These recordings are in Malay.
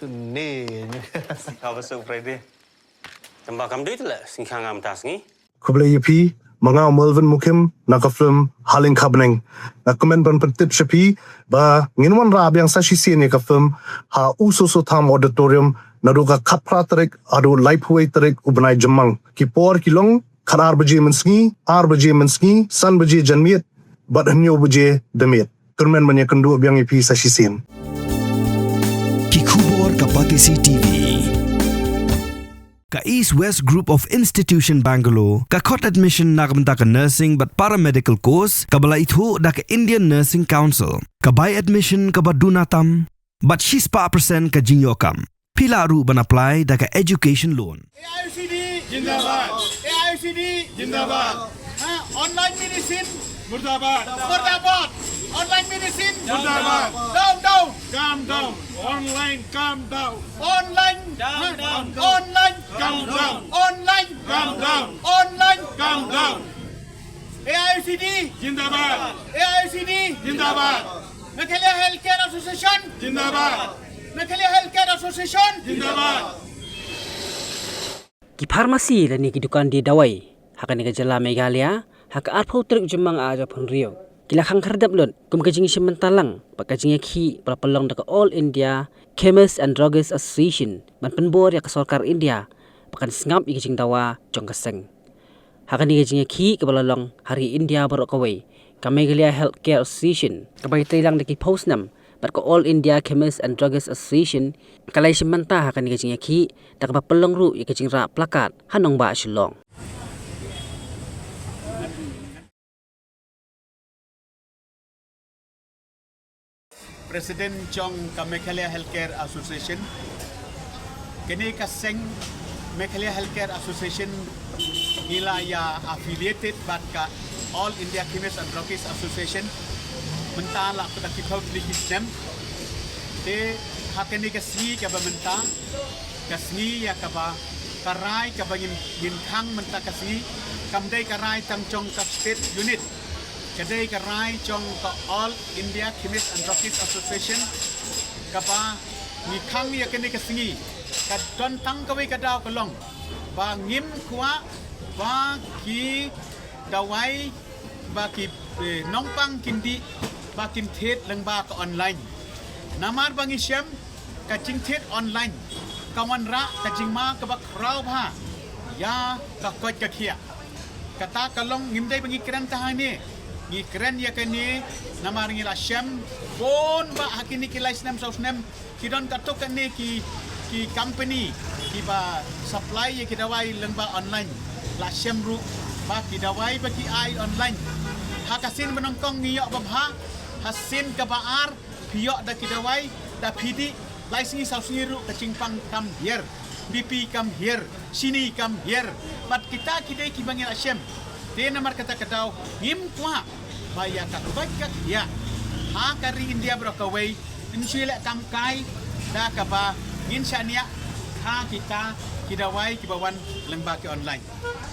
Ni. Apa surprise dia? Tambah kamu duit lah, singkang am tas ni. Kublai yapi manga Melvin Mukim naka film Haling Kabneng na komen ban pentip shapi ba nginwan rab yang sa sisi ni ka film ha ususo tham auditorium na ruga kapra tarik adu lifeway tarik ubnai jamang ki por kilong khanar baje mensngi ar baje mensngi san baje janmiet bad hanyo baje demiet turmen manya kendu biang yapi sa sisin Kikubor Kapatisi TV Ka East West Group of Institution Bangalore, ka court admission na kamta ka nursing but paramedical course, kabala itu da ka Indian Nursing Council. Ka by admission ka ba dunatam, but she's pa percent ka jinyokam. Pila ru ban apply da ka education loan. AICD Jindabad. AICD Jindabad. Online medicine Murdabad. Murdabad. Online medicine Murdabad. Down. Calm down. Online calm down. Online down. Online calm down. Online calm down. Online calm down. AICD Jindabad. AICD Jindabad. Meghalaya Healthcare Association Jindabad. Meghalaya Healthcare Association Jindabad. Ki farmasi dan ni dukan di dawai haka ni jala Meghalaya haka arpau truk jemang aja pun rio kila khang khardap lon kum ka jingi sementalang pakajing khi palong da All India Chemists and Druggist Association ban penbor ya ka sarkar India pakan sngap ikijing dawa jong kaseng haka ni jingi khi ka balong hari India barok kawai ka Meghalaya Healthcare Association ka bai tailang da ki postnam but ko All India Chemists and Druggist Association kalai sementa haka ni jingi khi da ka palong ru ikijing ra plakat hanong ba shilong President Chong ka Meghalaya Healthcare Association kini kaseng Meghalaya Healthcare Association nila ya affiliated bat ka All India Chemists and Druggist Association mentala ko da kitaw lihisnem te hakani kasni ka ba menta kasni ya ka ba karai ka ba yin khang menta kasni kamdai karai tang chong ka state unit kadai karai chong ka All India Chemists and Druggist Association kapa ni khang ya kene kasingi ka don tang ka we ka daw ka long ba ngim kwa ba ki dawai ba ki nongpang kindi ba kin thet lang ba ka online namar bangi syam ka jing thet online kawan ra ka jing ma ka ba kraw ba ya ka ko ka khia kata kalong ngim dai bangi kran ta ni ni keren ya kini nama ringi lasyam bon ba hakini ki license sausnem kidon katok kini ki company ki ba supply ya kidawai lengba online lasyam ru ba kidawai ba ki ai online hakasin menongkong ngiyok babha hasin kabaar piyok da kidawai da pidi license sausni ru kacingpang come here BP come here sini come here but kita kidai ki bangil lasyam dia namar kata kadaw ngim kwa baya ka kubajak ya ha kari India brokaway insila kamkai da ka ba ngin syania ha kita kidawai kibawan lembaki online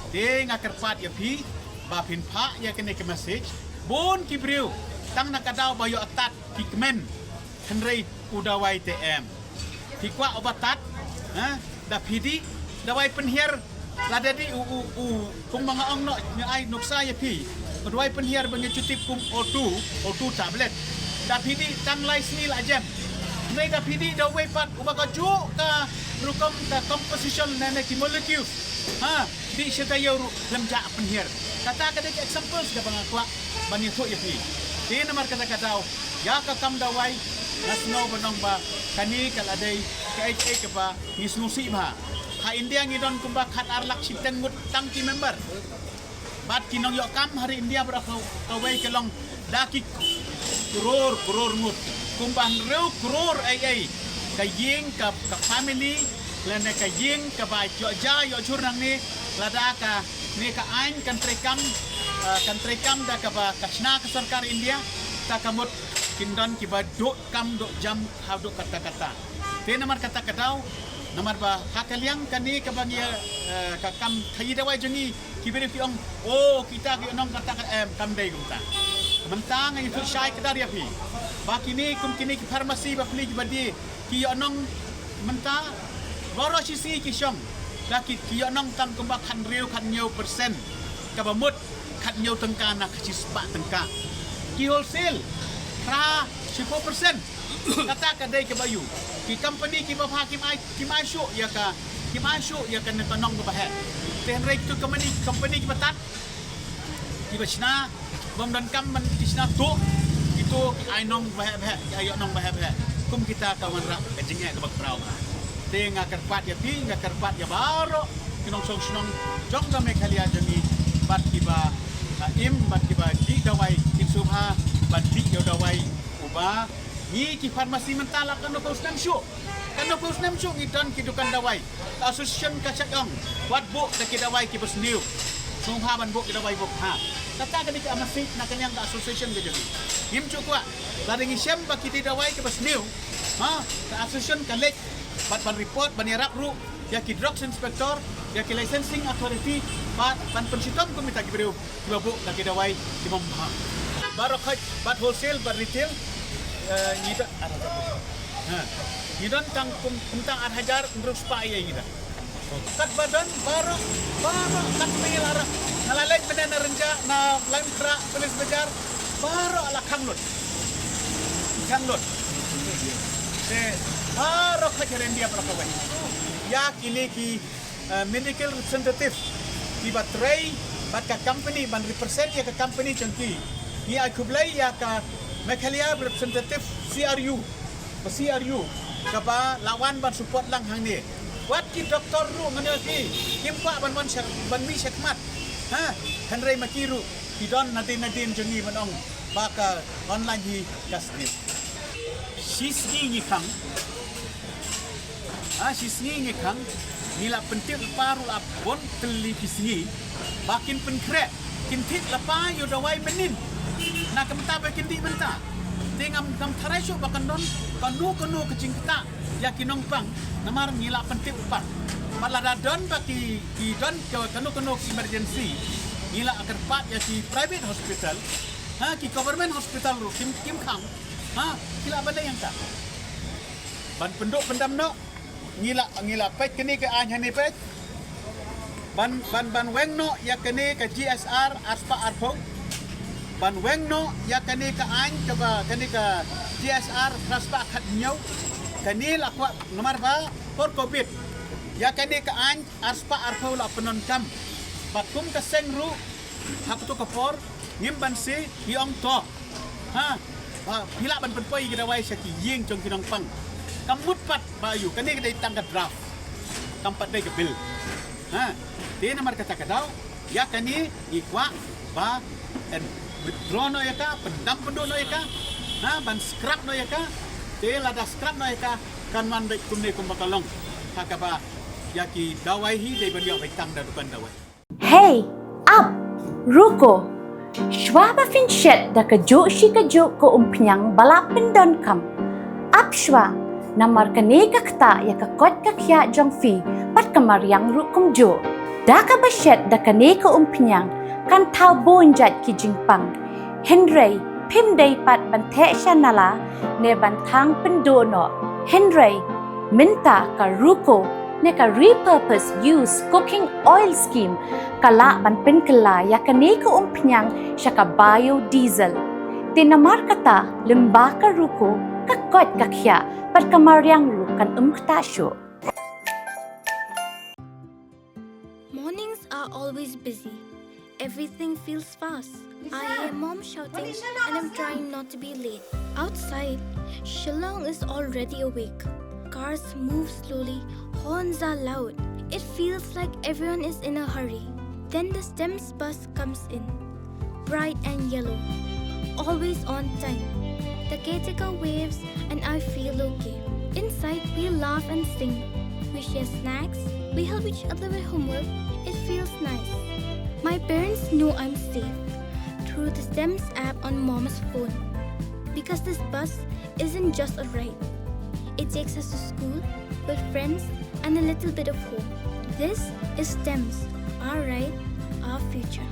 de ngakerpat ya pi ba pin pha ya kene ke message bon kibriu tang nakadaw bayo atat pigmen henrei udawai tm tikwa obatat ha da pidi dawai penhiar lada di kung mga ong no ay nuksa ya pi kedua penhiar bagi cutip kum O2 tablet dapidi tang lais ni la jam nei dapidi da way pat ubaka ju ka rukom ka composition na ki molecules ha di seta yo lemja penhiar kata kada examples ka bangakwa bani to ya pi di namar kata kataw ya ka kam da way nasno banong ba kani kaladai ka ka ba nisnusi ba ha India ngidon kumba khat arlak siteng mut tang ki member bat kinong yo kam hari India berakau kawai kelong daki kuror mut kumban reu kuror ai kaying ka family lene kaying ka ba joja yo jurnang ni lada ka ni ka ain kan trekam da ka ba kasna ka sarkar India ta kamut kindon ki ba do kam do jam ha do kata te namar kata kadaw namar ba hakaliang kani kabangia kakam thayi dawai jengi kibiri ki ong kita ki onong kata kam dai gumta mentang itu syai kedar ya pi bakini kum kini ki farmasi ba pli badi ki onong menta baro sisi kisong laki kiyo nong tam kumba kan riu kan nyo persen kabamut kan nyo tengka nak cispa tengka ki wholesale ra 10% kata kadai ke bayu ki company ki ba hakim ai ki masyu ya ka nong ke bahe ten rek tu company ki batat ki basna bom dan kam man kisna tu itu ai nong bahe ayo nong bahe kum kita kawan rak kejingnya ke bak prau tenga kerpat ya ti nga kerpat ya baro kinong song jong ga Meghalaya jani bat kiba bat kiba di dawai insubha bat di dawai uba ni ki farmasi mentala kan ko snam shu ngidan kidukan dawai association kacagong wat bu da ki dawai ki besniu sungha ban bu ki dawai bu ha kata ka amasik na kanyang association ga jani him chukwa laring isyam ba ki dawai ki besniu ha association kalek ban report ban yarap ru ya ki drugs inspector ya ki licensing authority ban pensitom komite gibreu babu lagi dawai di mamha baru khat bat wholesale ban retail ngida ngidon tang kuntang hajar urus pa iya ngida kat badan baru kat pengelara nalalek benda renja na lain kra tulis bejar baru ala kanglot baru khajaran dia perakawai ya kini ki medical representative ki batrai bat ka company ban represent ya ka company changki ni akublai ya ka Meghalaya representative CRU ka ba lawan ban support lang hang ni wat ki doktor ru ngane ki kimpa ban mi sekmat ha Henry Makiru ki don nadin jangi manong baka online hi kasni sisni ni kang sisni kang nila pentil paru abon televisi bakin penkrek kintit lapa yo dawai menin na kamta ba kinti menta tingam kam tharai syo bakan don kanu kecing kita ya kinong pang namar nila pentil par malada don baki ki don kanu emergency nila akan pat ya ki private hospital ki government hospital ru kim kang kila benda yang tak ban penduk pendam no ngila pet kini ke anya ni pet ban weng no ya kini ke GSR aspa arpo ban weng no ya kini ke an coba kini ke GSR aspa khat nyau kini la kwa nomor ba for covid ya kini ke an aspa arpo la penon kam batum ke sengru hak tu ke for ngim ban si yong to pila ban penpoi ke dawai syaki ying jong kinong pang kamut pat bayu kani kedai tangga draft kampat dai ke bil dia nomor kata kadau ya kani ikwa ba and withdraw no yaka pendam pendu no yaka ban scrap no yaka dia lada scrap no yaka kan man dai kumne kumbakalong hakaba yaki dawai hi dai ban yo bai tang da dukan dawai hey up ruko Schwaba finchet da kajo ko umpiang balapen don kam up schwa namar kaneka kta ya kakot kakya jong fi pat kamaryang rukum jo da ka bashet da kaneka umpiang kan tau bonjat ki jingpang Henry pim day pat bante shanala ne bantang pendono Henry minta ka ruko ne ka repurpose use cooking oil scheme kala ban pen kala ya kaneka umpiang syaka biodiesel tinamar kata lembaka ruko kakot kakya pat kamaryang rukan umktasyo. Mornings are always busy. Everything feels fast. I hear mom shouting and I'm trying not to be late. Outside, Shillong is already awake. Cars move slowly, horns are loud. It feels like everyone is in a hurry. Then the STEMS bus comes in, bright and yellow, always on time. The caretaker waves and I feel okay. Inside, we laugh and sing. We share snacks. We help each other with homework. It feels nice. My parents know I'm safe through the STEMS app on Mom's phone. Because this bus isn't just a ride. It takes us to school with friends and a little bit of hope. This is STEMS, our ride, our future.